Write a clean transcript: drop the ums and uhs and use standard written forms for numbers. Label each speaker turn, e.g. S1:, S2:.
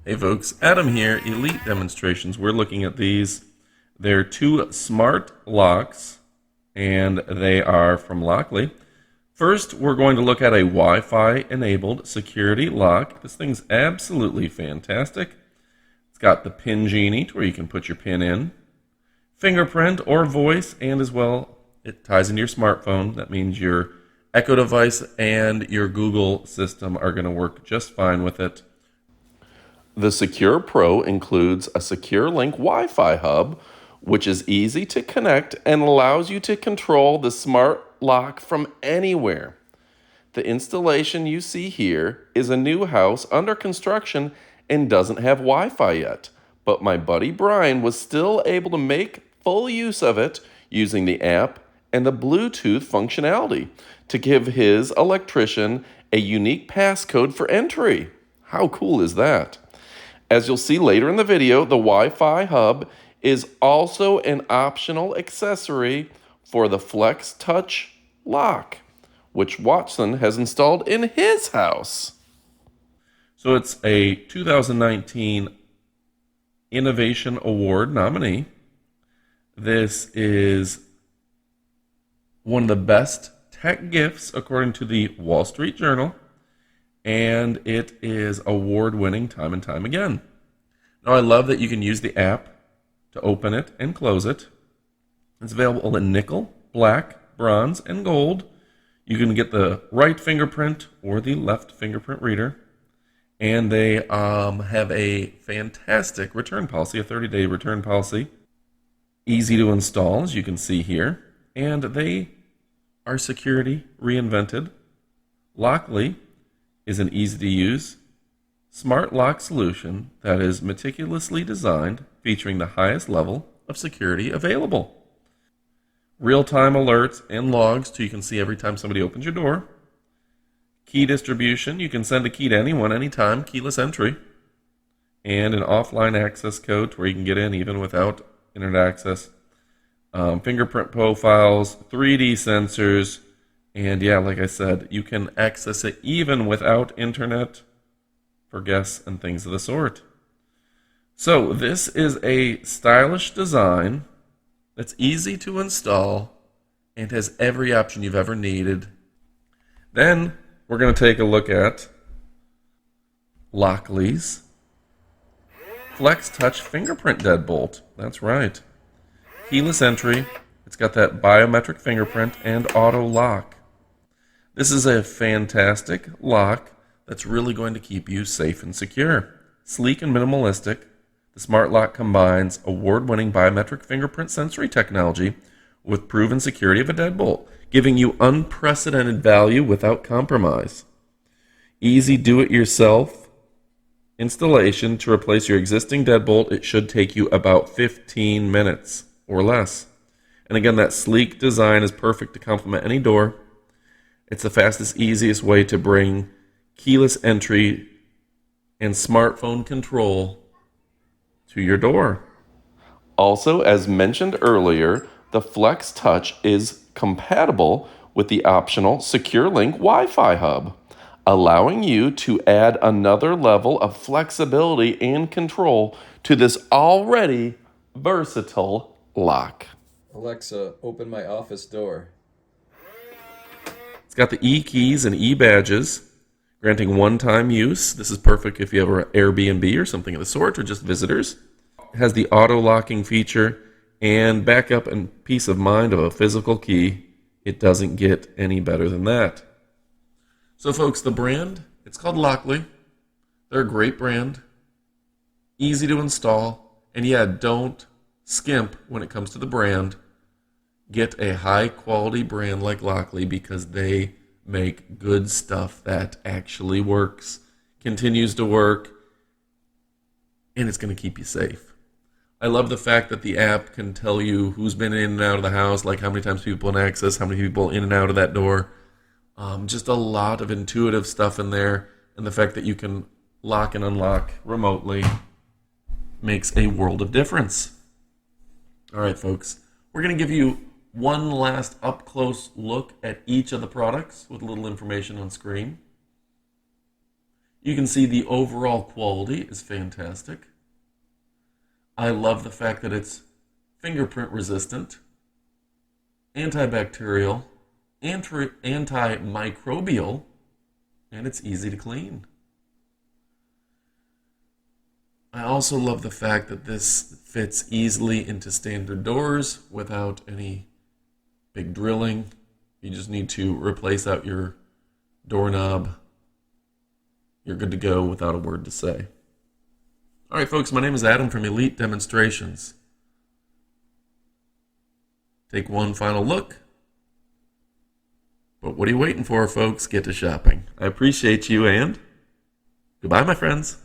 S1: Hey folks, Adam here, Elite Demonstrations. We're looking at these. They're two smart locks, and they are from Lockley. First, we're going to look at a Wi-Fi enabled security lock. This thing's absolutely fantastic. It's got the pin genie to where you can put your pin in, fingerprint or voice, and as well, it ties into your smartphone. That means your Echo device and your Google system are going to work just fine with it. The Secure Pro includes a Secure Link Wi-Fi hub, which is easy to connect and allows you to control the smart lock from anywhere. The installation you see here is a new house under construction and doesn't have Wi-Fi yet, but my buddy Brian was still able to make full use of it using the app and the Bluetooth functionality to give his electrician a unique passcode for entry. How cool is that? As you'll see later in the video, the Wi-Fi hub is also an optional accessory for the Flex Touch lock, which Watson has installed in his house. So it's a 2019 Innovation Award nominee. This is one of the best tech gifts according to the Wall Street Journal, and it is award-winning time and time again. Now, I love that you can use the app to open it and close it. It's available in nickel, black, bronze, and gold. You can get the right fingerprint or the left fingerprint reader, and they have a fantastic return policy, a 30-day return policy. Easy to install, as you can see here, and they are security reinvented. Lockley is an easy-to-use, smart lock solution that is meticulously designed, featuring the highest level of security available. Real-time alerts and logs so you can see every time somebody opens your door. Key distribution, you can send a key to anyone, anytime, keyless entry. And an offline access code to where you can get in even without internet access. Fingerprint profiles, 3D sensors, and yeah, like I said, you can access it even without internet for guests and things of the sort. So this is a stylish design that's easy to install and has every option you've ever needed. Then we're going to take a look at Lockley's Flex Touch Fingerprint Deadbolt. That's right. Keyless entry. It's got that biometric fingerprint and auto lock. This is a fantastic lock that's really going to keep you safe and secure. Sleek and minimalistic, the smart lock combines award-winning biometric fingerprint sensory technology with proven security of a deadbolt, giving you unprecedented value without compromise. Easy do-it-yourself installation to replace your existing deadbolt. It should take you about 15 minutes or less. And again, that sleek design is perfect to complement any door. It's the fastest, easiest way to bring keyless entry and smartphone control to your door. Also, as mentioned earlier, the Flex Touch is compatible with the optional Secure Link Wi-Fi hub, allowing you to add another level of flexibility and control to this already versatile lock.
S2: Alexa, open my office door.
S1: It's got the e-keys and e-badges, granting one-time use. This is perfect if you have an Airbnb or something of the sort, or just visitors. It has the auto-locking feature and backup and peace of mind of a physical key. It doesn't get any better than that. So folks, the brand, it's called Lockley. They're a great brand, easy to install, and yeah, don't skimp when it comes to the brand. Get a high-quality brand like Lockley because they make good stuff that actually works, continues to work, and it's going to keep you safe. I love the fact that the app can tell you who's been in and out of the house, like how many times people in access, how many people in and out of that door. Just a lot of intuitive stuff in there, and the fact that you can lock and unlock remotely makes a world of difference. All right, folks, we're going to give you one last up-close look at each of the products with a little information on screen. You can see the overall quality is fantastic. I love the fact that it's fingerprint resistant, antibacterial, antimicrobial, and it's easy to clean. I also love the fact that this fits easily into standard doors without any big drilling. You just need to replace out your doorknob. You're good to go without a word to say. All right, folks, my name is Adam from Elite Demonstrations. Take one final look. But what are you waiting for, folks? Get to shopping. I appreciate you, and goodbye, my friends.